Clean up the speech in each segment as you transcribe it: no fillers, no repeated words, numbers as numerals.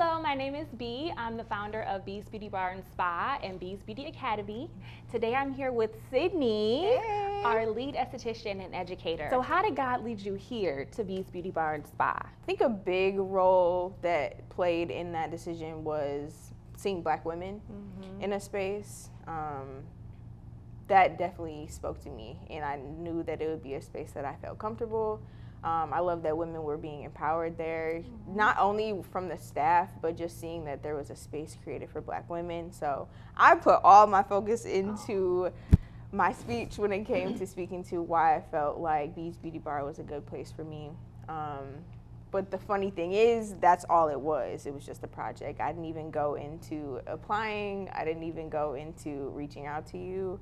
Hello, my name is Bee. I'm the founder of Bee's Beauty Bar and Spa and Bee's Beauty Academy. Today I'm here with Sydney, our lead esthetician and educator. So how did God lead you here to Bee's Beauty Bar and Spa? I think a big role that played in that decision was seeing Black women in a space. That definitely spoke to me, and I knew that it would be a space that I felt comfortable. I love that women were being empowered there, not only from the staff, but just seeing that there was a space created for Black women. So I put all my focus into my speech when it came to speaking to why I felt like Bee's Beauty Bar was a good place for me. But the funny thing is, that's all it was. It was just a project. I didn't even go into applying. I didn't even go into reaching out to you.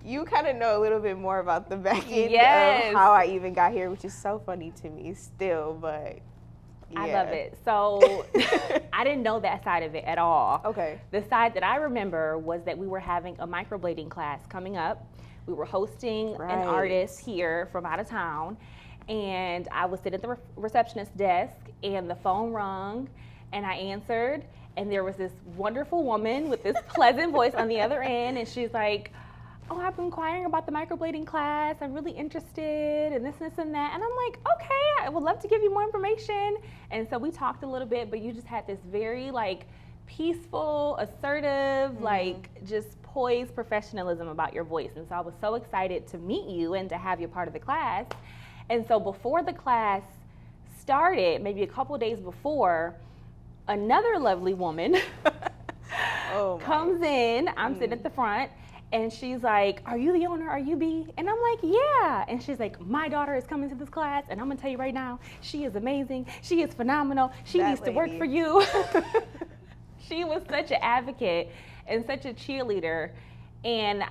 You kind of know a little bit more about the back end of how I even got here, which is so funny to me still, but yeah. I love it. So I didn't know that side of it at all. Okay. The side that I remember was that we were having a microblading class coming up. We were hosting an artist here from out of town, and I was sitting at the receptionist desk, and the phone rung, and I answered, and there was this wonderful woman with this pleasant voice on the other end, and she's like, "Oh, I've been inquiring about the microblading class. I'm really interested in this, and that." And I'm like, "Okay, I would love to give you more information." And so we talked a little bit, but you just had this very like peaceful, assertive, like just poised professionalism about your voice. And so I was so excited to meet you and to have you part of the class. And so before the class started, maybe a couple days before, another lovely woman comes in. I'm sitting at the front. And she's like, "Are you the owner? Are you Bee?" And I'm like, "Yeah." And she's like, "My daughter is coming to this class, and I'm gonna tell you right now, she is amazing. She is phenomenal. She needs to work for you." She was such an advocate and such a cheerleader, and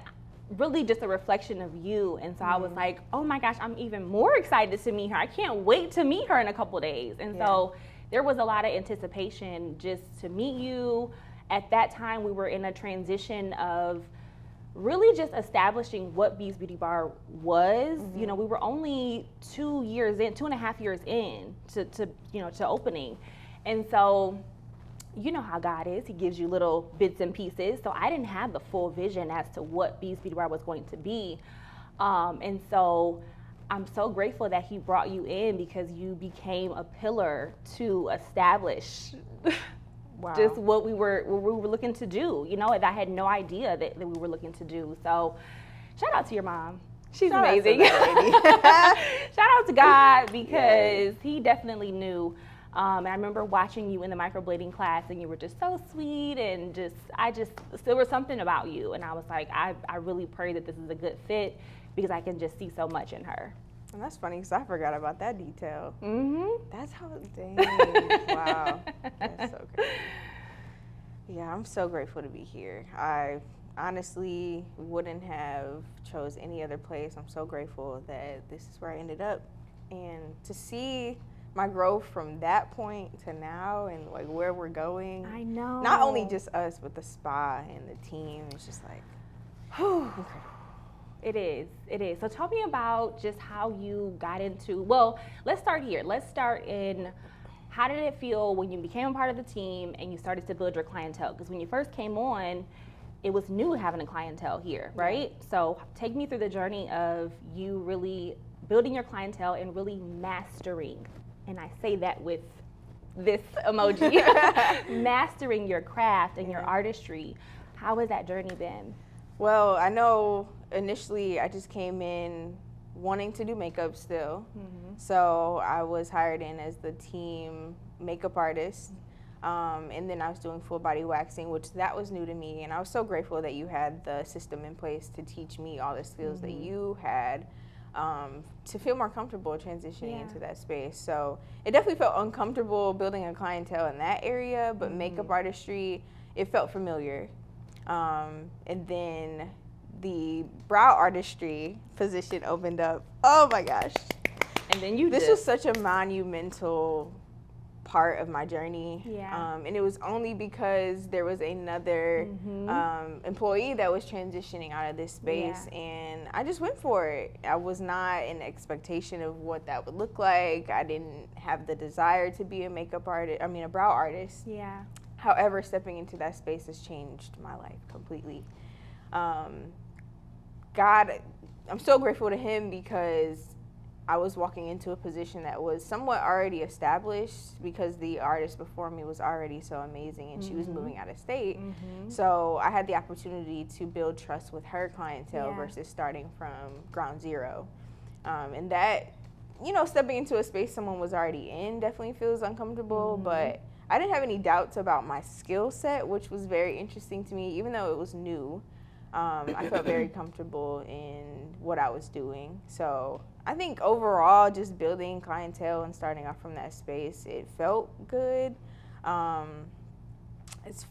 really just a reflection of you. And so I was like, "Oh my gosh, I'm even more excited to meet her. I can't wait to meet her in a couple days." And so there was a lot of anticipation just to meet you. At that time, we were in a transition of really just establishing what Bee's Beauty Bar was. You know, we were only 2.5 years in to opening. And so, you know how God is, he gives you little bits and pieces. So I didn't have the full vision as to what Bee's Beauty Bar was going to be. And so I'm so grateful that he brought you in, because you became a pillar to establish just what we were looking to do, you know, and I had no idea that we were looking to do. So shout out to your mom. She's amazing. Shout out to God, because he definitely knew. And I remember watching you in the microblading class, and you were just so sweet, and there was something about you. And I was like, I really pray that this is a good fit, because I can just see so much in her. And that's funny, because I forgot about that detail. That's how, dang, wow, that's so great. Yeah, I'm so grateful to be here. I honestly wouldn't have chose any other place. I'm so grateful that this is where I ended up. And to see my growth from that point to now, and like where we're going. I know. Not only just us, but the spa and the team. It's just like, incredible. It is. So tell me about just how you got into, well, let's start here. Let's start in, how did it feel when you became a part of the team and you started to build your clientele? Because when you first came on, it was new having a clientele here, right? So take me through the journey of you really building your clientele and really mastering, and I say that with this emoji, mastering your craft and your artistry. How has that journey been? Well, I know initially I just came in wanting to do makeup still. So I was hired in as the team makeup artist. And then I was doing full body waxing, which that was new to me. And I was so grateful that you had the system in place to teach me all the skills that you had, to feel more comfortable transitioning into that space. So it definitely felt uncomfortable building a clientele in that area, but makeup artistry, it felt familiar. And then the brow artistry position opened up. Oh my gosh. And then this was such a monumental part of my journey. Yeah. And it was only because there was another employee that was transitioning out of this space, and I just went for it. I was not in expectation of what that would look like. I didn't have the desire to be a makeup artist, a brow artist. Yeah. However, stepping into that space has changed my life completely. God, I'm so grateful to him because I was walking into a position that was somewhat already established because the artist before me was already so amazing and she was moving out of state. So I had the opportunity to build trust with her clientele versus starting from ground zero. And that, stepping into a space someone was already in definitely feels uncomfortable, but I didn't have any doubts about my skill set, which was very interesting to me, even though it was new. I felt very comfortable in what I was doing. So I think overall, just building clientele and starting off from that space, it felt good. As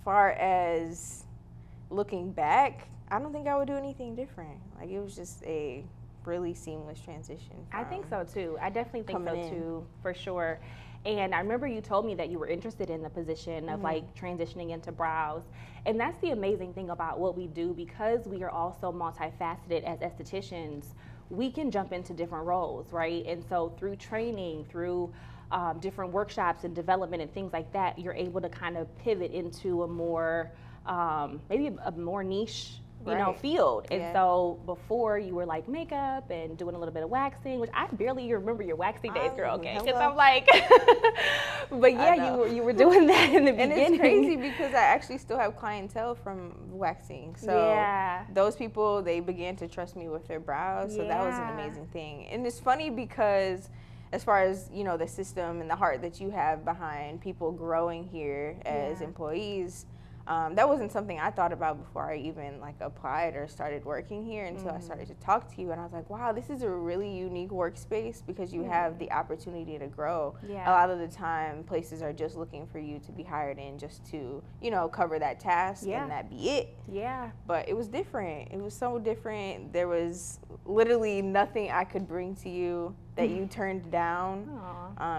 far as looking back, I don't think I would do anything different. Like, it was just a really seamless transition. I think so too. I definitely think so too, for sure. And I remember you told me that you were interested in the position of like transitioning into brows. And that's the amazing thing about what we do, because we are all so multifaceted as estheticians. We can jump into different roles, right? And so through training, through different workshops and development and things like that, you're able to kind of pivot into a more, maybe a more niche, field. And so before you were like makeup and doing a little bit of waxing, which I barely remember your waxing days, girl, okay? Because I'm like, but yeah, you were doing that in the beginning. And it's crazy because I actually still have clientele from waxing. So those people, they began to trust me with their brows. So that was an amazing thing. And it's funny because as far as, the system and the heart that you have behind people growing here as employees, that wasn't something I thought about before I even applied or started working here until I started to talk to you, and I was like, wow, this is a really unique workspace because you have the opportunity to grow. A lot of the time places are just looking for you to be hired in just to, cover that task and that be it. But it was different. It was so different. There was literally nothing I could bring to you that you turned down.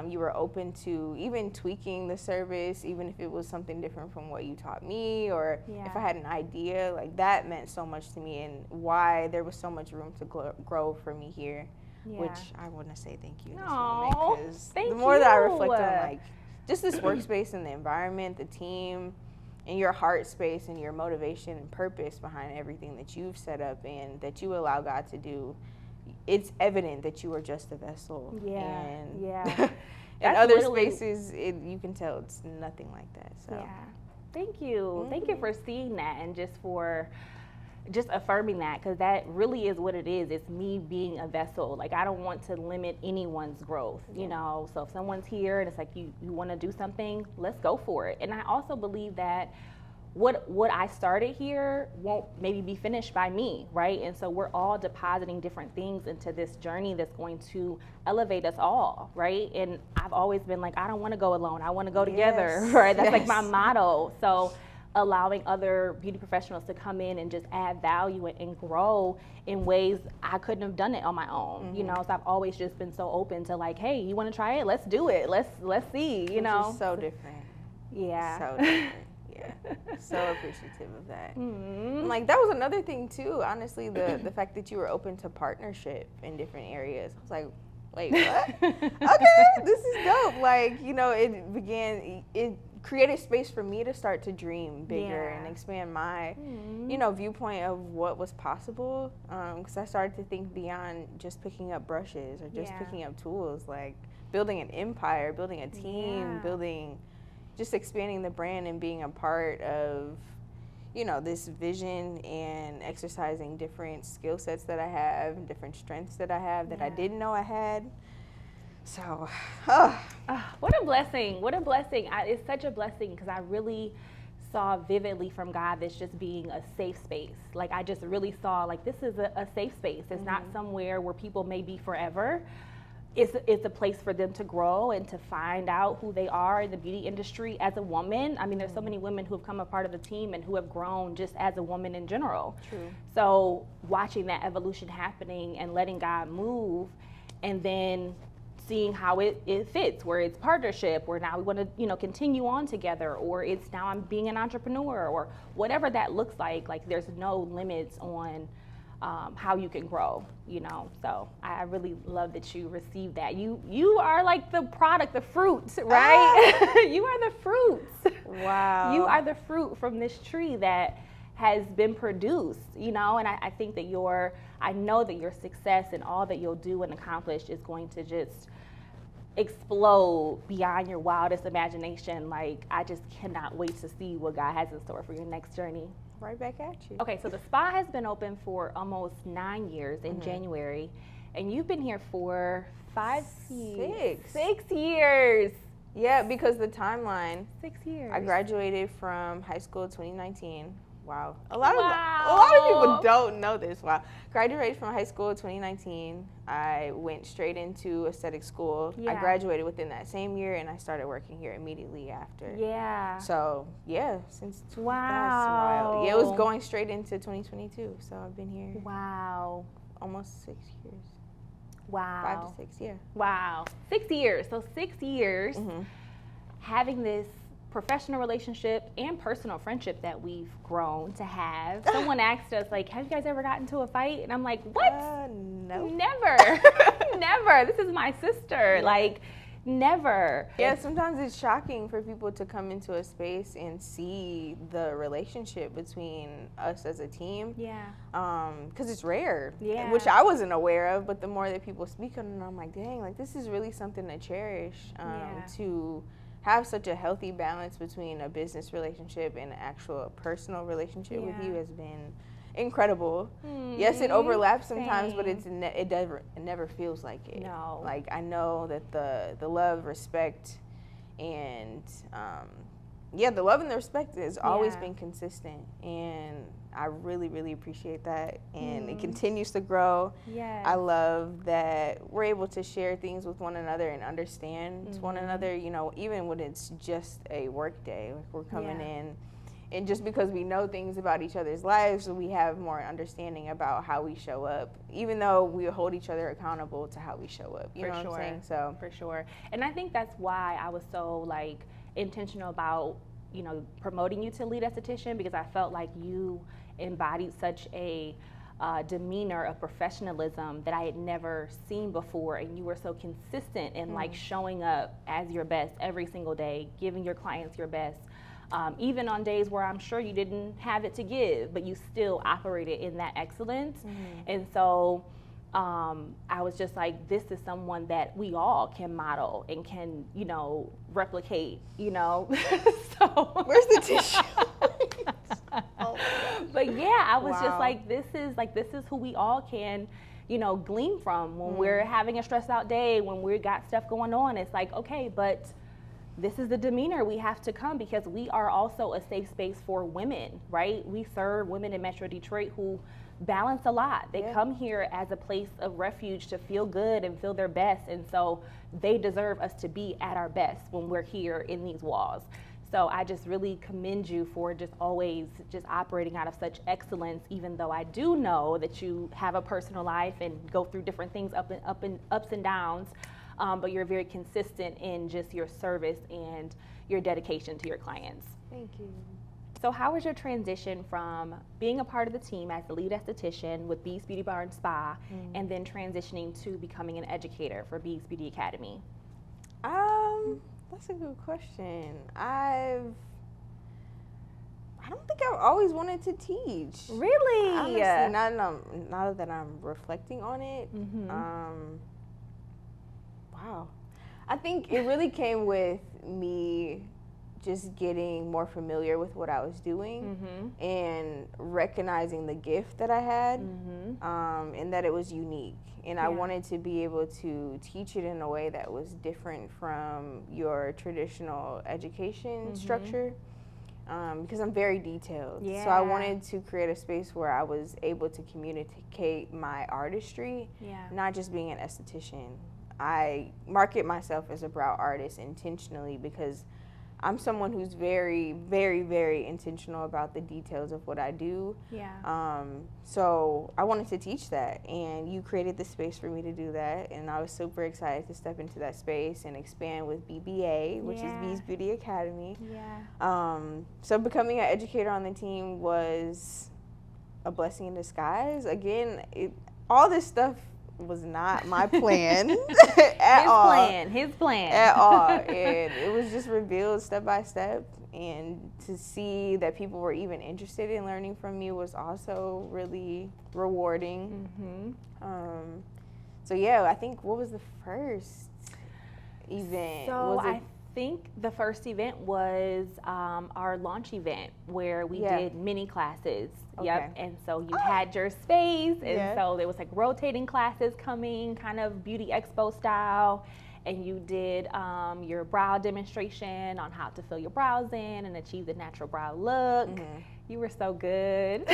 You were open to even tweaking the service, even if it was something different from what you taught me, or if I had an idea, that meant so much to me, and why there was so much room to grow for me here, which I want to say thank you in this moment, because the more that I reflect on just this workspace and the environment, the team, and your heart space and your motivation and purpose behind everything that you've set up and that you allow God to do, it's evident that you are just a vessel. And in other spaces, you can tell it's nothing like that. So thank you. Thank you for seeing that and just for affirming that, because that really is what it is. It's me being a vessel. I don't want to limit anyone's growth, so if someone's here and it's like you want to do something, let's go for it. And I also believe that what I started here won't maybe be finished by me, right? And so we're all depositing different things into this journey that's going to elevate us all, right? And I've always been like, I don't want to go alone. I want to go together, right? That's my motto. So allowing other beauty professionals to come in and just add value and grow in ways I couldn't have done it on my own, So I've always just been so open to hey, you want to try it? Let's do it. Let's see, Which is so different. So different. So appreciative of that. That was another thing too, honestly, the fact that you were open to partnership in different areas. I was like, wait, what? Okay, this is dope. It created space for me to start to dream bigger and expand my, viewpoint of what was possible. Because I started to think beyond just picking up brushes or just picking up tools, building an empire, building a team, just expanding the brand and being a part of, this vision and exercising different skill sets that I have and different strengths that I have that I didn't know I had. So, what a blessing. What a blessing. It's such a blessing because I really saw vividly from God this just being a safe space. I just really saw this is a safe space. It's not somewhere where people may be forever. It's a place for them to grow and to find out who they are in the beauty industry as a woman. I mean, there's so many women who have come a part of the team and who have grown just as a woman in general. True. So watching that evolution happening and letting God move, and then seeing how it fits, where it's partnership, where now we want to, you know, continue on together, or it's now I'm being an entrepreneur, or whatever that looks like there's no limits on how you can grow, you know. So I really love that you received that. You are like the product, the fruit, right? You are the fruits. Wow. You are the fruit from this tree that has been produced, you know. And I think that I know that your success and all that you'll do and accomplish is going to just explode beyond your wildest imagination. Like, I just cannot wait to see what God has in store for your next journey. Right back at you. Okay, so the spa has been open for almost 9 years in January, and you've been here for 6 years. Yeah, because the timeline. 6 years. I graduated from high school 2019. Wow. A lot of people don't know this. Wow. Graduated from high school in 2019. I went straight into aesthetic school. Yeah. I graduated within that same year, and I started working here immediately after. Yeah. So, yeah, since Wow. That's wild. Yeah, it was going straight into 2022. So I've been here Wow. almost 6 years. Wow. 5 to 6, yeah. Wow. 6 years. So 6 years having this professional relationship and personal friendship that we've grown to have. Someone asked us, like, have you guys ever gotten into a fight? And I'm like, what? No. Never. Never. This is my sister. Yeah. Like, never. Yeah, sometimes it's shocking for people to come into a space and see the relationship between us as a team. Yeah. Because it's rare. Yeah. Which I wasn't aware of, but the more that people speak on it, I'm like, dang, like, this is really something to cherish. To have such a healthy balance between a business relationship and an actual personal relationship with you has been incredible. Yes, it overlaps sometimes, but it never feels like it. No. Like, I know that the love, respect, and the love and the respect has always been consistent, and I really, really appreciate that, and it continues to grow. Yes. I love that we're able to share things with one another and understand one another, you know, even when it's just a work day. Like, we're coming in, and just because we know things about each other's lives, we have more understanding about how we show up, even though we hold each other accountable to how we show up. You know what I'm saying? So for sure. And I think that's why I was so, like, intentional about, you know, promoting you to lead esthetician, because I felt like you embodied such a demeanor of professionalism that I had never seen before, and you were so consistent in like showing up as your best every single day, giving your clients your best, even on days where I'm sure you didn't have it to give, but you still operated in that excellence. And so I was just like, this is someone that we all can model and can, you know, replicate, you know. So where's the tissue? But yeah, I was just like, this is who we all can, you know, glean from when we're having a stressed out day, when we got stuff going on. It's like, okay, but this is the demeanor we have to come, because we are also a safe space for women, right? We serve women in Metro Detroit who balance a lot. They come here as a place of refuge to feel good and feel their best, and so they deserve us to be at our best when we're here in these walls. So I just really commend you for just always just operating out of such excellence, even though I do know that you have a personal life and go through different things, ups and downs, but you're very consistent in just your service and your dedication to your clients. Thank you. So how was your transition from being a part of the team as the lead esthetician with Bees Beauty Bar and Spa, and then transitioning to becoming an educator for Bees Beauty Academy? That's a good question. I don't think I've always wanted to teach. Really? Honestly, now that I'm reflecting on it, wow. I think it really came with me just getting more familiar with what I was doing and recognizing the gift that I had, and that it was unique. And I wanted to be able to teach it in a way that was different from your traditional education structure, because I'm very detailed. So I wanted to create a space where I was able to communicate my artistry, not just being an esthetician. I market myself as a brow artist intentionally because I'm someone who's very, very, very intentional about the details of what I do. Yeah. So I wanted to teach that, and you created the space for me to do that, and I was super excited to step into that space and expand with BBA, which is Bees Beauty Academy. Yeah. So becoming an educator on the team was a blessing in disguise. Again, all this stuff was not my plan at all. His plan. At all. And it was just revealed step by step. And to see that people were even interested in learning from me was also really rewarding. Mm-hmm. So yeah, I think, what was the first event? So I think the first event was our launch event where we did mini classes. Okay. Yep. And so you had your space, and so there was like rotating classes coming, kind of beauty expo style. And you did your brow demonstration on how to fill your brows in and achieve the natural brow look. Mm-hmm. You were so good.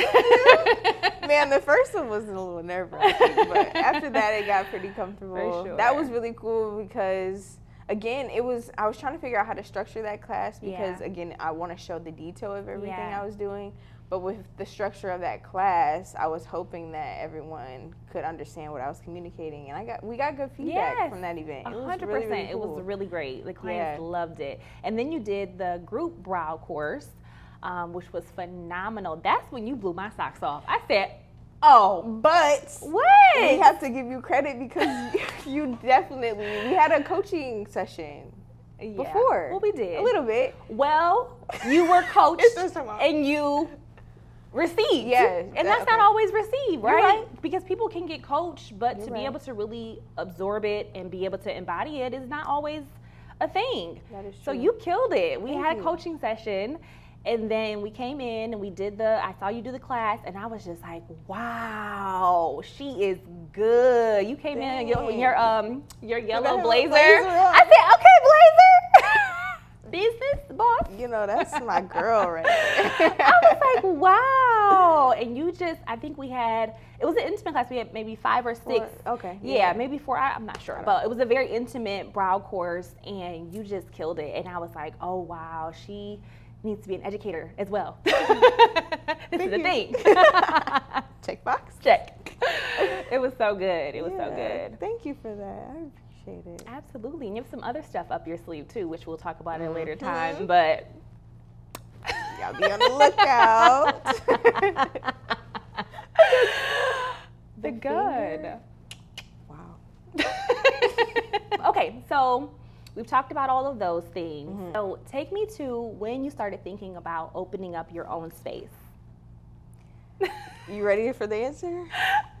Man, the first one was a little nerve-wracking, but after that it got pretty comfortable. For sure. That was really cool because, again, I was trying to figure out how to structure that class because, again, I want to show the detail of everything I was doing. But with the structure of that class, I was hoping that everyone could understand what I was communicating, and we got good feedback from that event. 100%. It was really, really cool. It was really great. The clients loved it. And then you did the group brow course, which was phenomenal. That's when you blew my socks off. I said, oh, but what? We have to give you credit because we had a coaching session. Before. Well, we did. A little bit. Well, you were coached and you received. Yes. And that's not always received, right? Because people can get coached, but to be able to really absorb it and be able to embody it is not always a thing. That is true. So you killed it. We had a coaching session, and then we came in and we did I saw you do the class, and I was just like, wow, she is good. You came in in your yellow blazer. I said, okay, blazer. Business boss. You know, that's my girl right there. I was like, wow. And I think it was an intimate class. We had maybe 5 or 6. 4, okay. Yeah, maybe 4. I'm not sure. But it was a very intimate brow course, and you just killed it. And I was like, oh, wow, she needs to be an educator as well. This is a thing. Check box. Check. It was so good. It was so good. Thank you for that. I appreciate it. Absolutely. And you have some other stuff up your sleeve too, which we'll talk about at a later time. But y'all be on the lookout. The good. Finger? Wow. Okay, so we've talked about all of those things. Mm-hmm. So take me to when you started thinking about opening up your own space. You ready for the answer?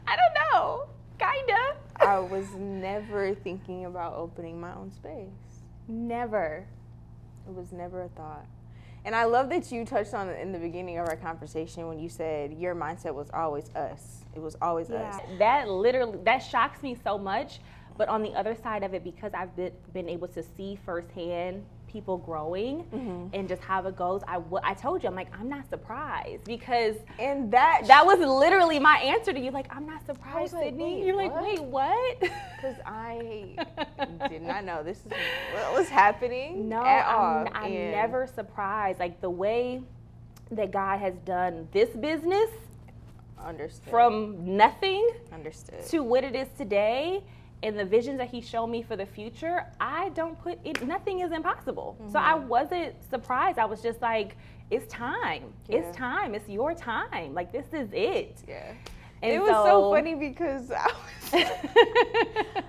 I don't know. Kinda. I was never thinking about opening my own space. Never. It was never a thought. And I love that you touched on it in the beginning of our conversation when you said your mindset was always us. It was always us. That shocks me so much. But on the other side of it, because I've been able to see firsthand people growing and just how it goes, I told you, I'm like, I'm not surprised, because that was literally my answer to you. Like, I'm not surprised, Sydney. You're like, wait, what? Because I did not know this is what was happening. No, at all. I'm never surprised. Like, the way that God has done this business, from nothing to what it is today, and the visions that he showed me for the future, I don't put it, nothing is impossible. Mm-hmm. So I wasn't surprised. I was just like, it's time. Yeah. It's time. It's your time. Like, this is it. Yeah. And it was so funny because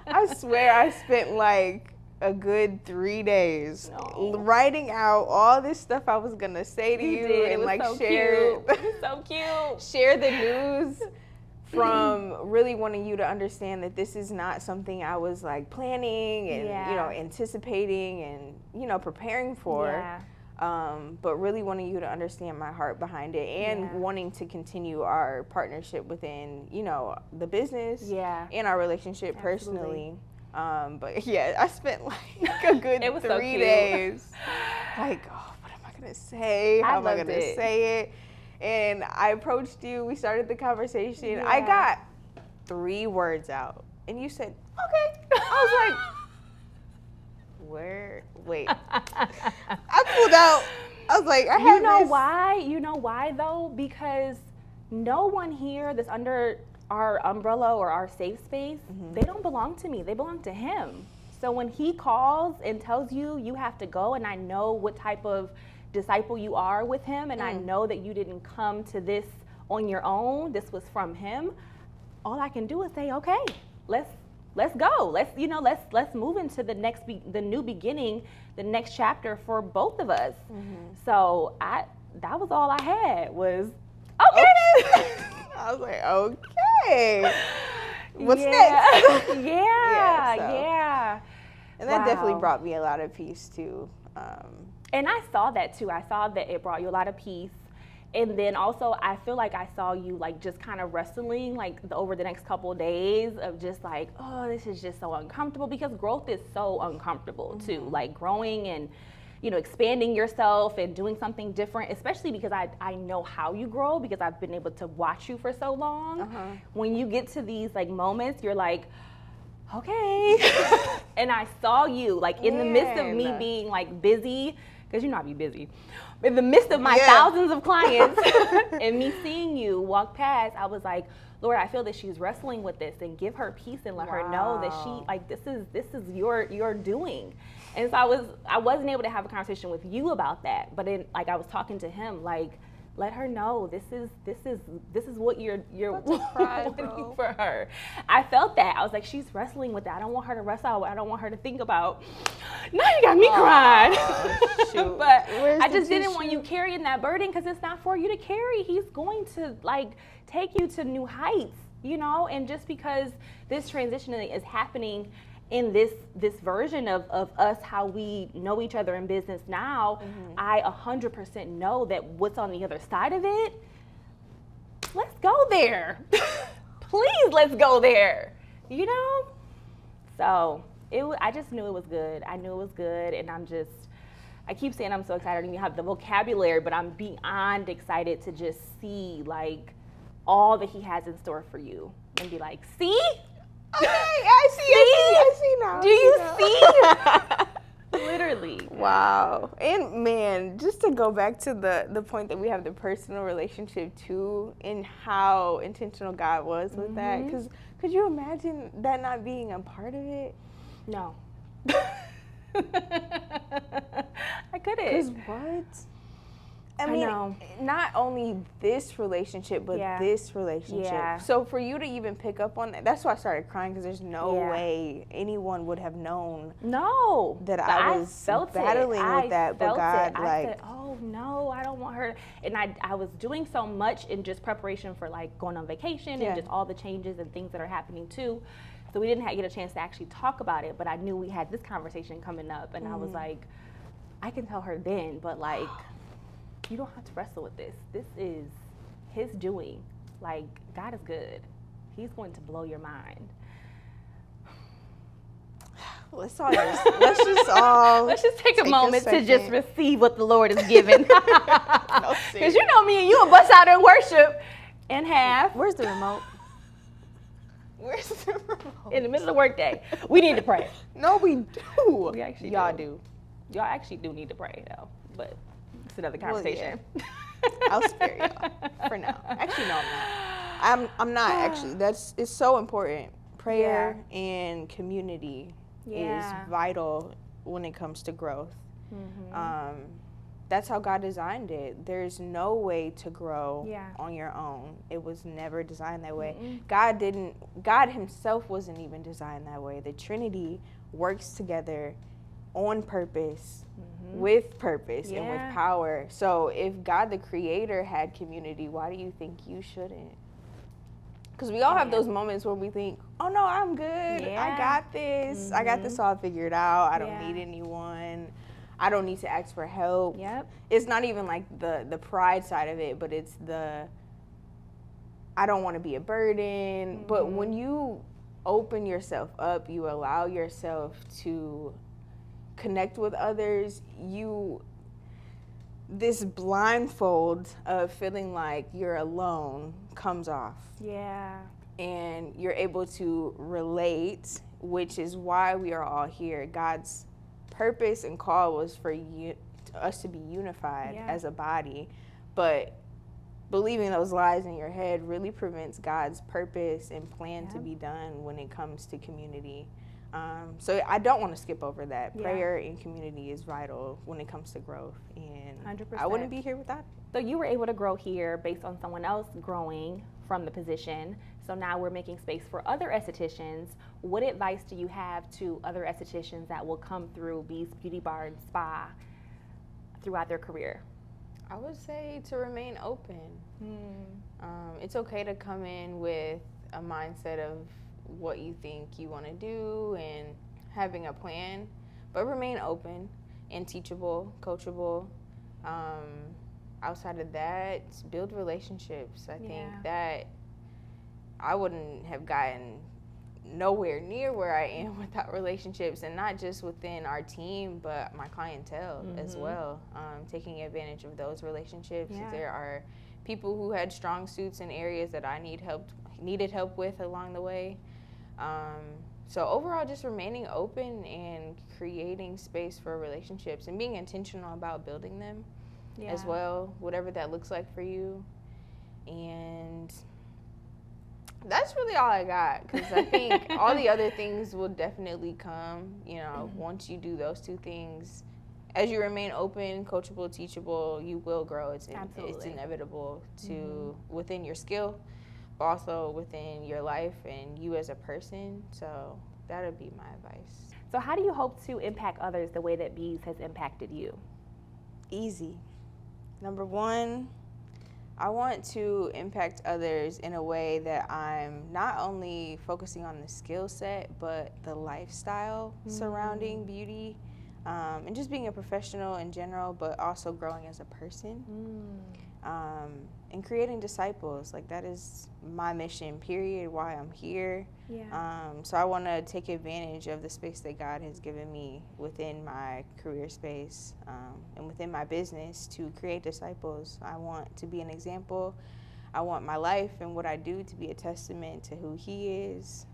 I swear I spent like a good 3 days writing out all this stuff I was gonna say to you and like share it. It was so cute. Share the news. From really wanting you to understand that this is not something I was like planning and anticipating and preparing for, but really wanting you to understand my heart behind it and wanting to continue our partnership within the business and our relationship personally. But yeah, I spent like a good 3 days like, oh, what am I gonna say? How am I gonna say it? And I approached you, we started the conversation. Yeah. I got 3 words out. And you said, okay. I was like, where? Wait. I pulled out. I was like, You know why? You know why though? Because no one here that's under our umbrella or our safe space, they don't belong to me. They belong to him. So when he calls and tells you you have to go, and I know what type of disciple you are with him, and I know that you didn't come to this on your own. This was from him. All I can do is say, okay, let's go. Let's move into the new beginning, the next chapter for both of us. So that was all I had was, okay. I was like, okay. What's next? Yeah. And that definitely brought me a lot of peace too. And I saw that too. I saw that it brought you a lot of peace. And then also, I feel like I saw you like just kind of wrestling like over the next couple of days of just like, oh, this is just so uncomfortable, because growth is so uncomfortable too. Like growing and, expanding yourself and doing something different, especially because I know how you grow because I've been able to watch you for so long. When you get to these like moments, you're like, okay. And I saw you like in the midst of me being like busy, because I be busy. In the midst of my thousands of clients and me seeing you walk past, I was like, Lord, I feel that she's wrestling with this, and give her peace and let her know that she like this is your doing. And so I wasn't able to have a conversation with you about that, but I was talking to him like, let her know this is what you're wanting for her. I felt that. I was like, she's wrestling with that. I don't want her to wrestle. I don't want her to think about, now you got me crying. But I just didn't want you carrying that burden, because it's not for you to carry. He's going to like take you to new heights, and just because this transition is happening in this version of us, how we know each other in business now, I 100% know that what's on the other side of it, let's go there. Please, let's go there, So I just knew it was good. I knew it was good, and I keep saying I'm so excited. I don't even have the vocabulary, but I'm beyond excited to just see like all that he has in store for you and be like, see? Okay, I see now. Do you see? Literally. Wow. And man, just to go back to the point that we have the personal relationship too, and how intentional God was with that. Because could you imagine that not being a part of it? No. I couldn't. Because what? I mean, not only this relationship, but this relationship. Yeah. So for you to even pick up on that, that's why I started crying, because there's no way anyone would have known that I was battling with that. But God, I said, oh no, I don't want her. And I was doing so much in just preparation for like going on vacation and just all the changes and things that are happening too. So we didn't get a chance to actually talk about it, but I knew we had this conversation coming up, and I was like, I can tell her then, but like, you don't have to wrestle with this. This is his doing. Like, God is good. He's going to blow your mind. Let's just take a moment to just receive what the Lord has given. No, because you know me and you will bust out in worship in half. Where's the remote? Where's the remote? In the middle of the workday. We need to pray. No, we do. We actually Y'all do. Y'all actually do need to pray, though. But it's another conversation. Well, yeah. I'll spare y'all for now. Actually, no, I'm not. I'm not actually. It's so important. Prayer and community is vital when it comes to growth. That's how God designed it. There's no way to grow on your own. It was never designed that way. God himself wasn't even designed that way. The Trinity works together on purpose, with purpose, and with power. So if God the Creator had community, why do you think you shouldn't? Because we all have those moments where we think, oh no, I'm good. I got this. I got this all figured out. I don't need anyone. I don't need to ask for help. It's not even like the pride side of it, but it's I don't want to be a burden. But when you open yourself up, you allow yourself to connect with others, this blindfold of feeling like you're alone comes off. And you're able to relate, which is why we are all here. God's purpose and call was for us to be unified as a body, but believing those lies in your head really prevents God's purpose and plan to be done when it comes to community. So I don't want to skip over that. Prayer and community is vital when it comes to growth, and 100%. I wouldn't be here without it. So you were able to grow here based on someone else growing from the position. So now we're making space for other estheticians. What advice do you have to other estheticians that will come through Bees Beauty Bar and Spa throughout their career? I would say to remain open. It's okay to come in with a mindset of what you think you want to do and having a plan, but remain open and teachable, coachable. Outside of that, build relationships. I think that I wouldn't have gotten nowhere near where I am without relationships, and not just within our team, but my clientele as well. Taking advantage of those relationships. There are people who had strong suits in areas that I needed help with along the way. So overall, just remaining open and creating space for relationships and being intentional about building them as well, whatever that looks like for you. And that's really all I got, because I think all the other things will definitely come, once you do those two things. As you remain open, coachable, teachable, you will grow. It's inevitable to within your skill, but also within your life and you as a person. So that would be my advice. So how do you hope to impact others the way that Bees has impacted you? Easy. Number one, I want to impact others in a way that I'm not only focusing on the skill set, but the lifestyle surrounding beauty, and just being a professional in general, but also growing as a person, and creating disciples. Like, that is my mission, period, why I'm here. So I want to take advantage of the space that God has given me within my career space, and within my business, to create disciples. I want to be an example. I want my life and what I do to be a testament to who He is.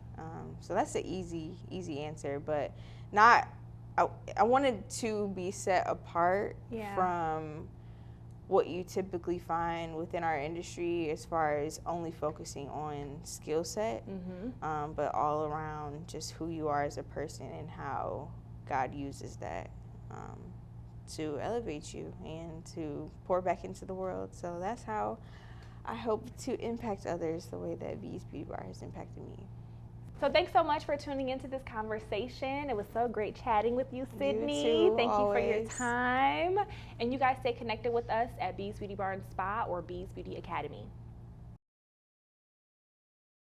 So that's the easy answer, but I wanted to be set apart from what you typically find within our industry as far as only focusing on skill set, but all around just who you are as a person and how God uses that to elevate you and to pour back into the world. So that's how I hope to impact others the way that Bees Beauty Bar has impacted me. So thanks so much for tuning into this conversation. It was so great chatting with you, Sydney. You too, Thank always. you for your time. And you guys stay connected with us at Bees Beauty Bar and Spa or Bees Beauty Academy.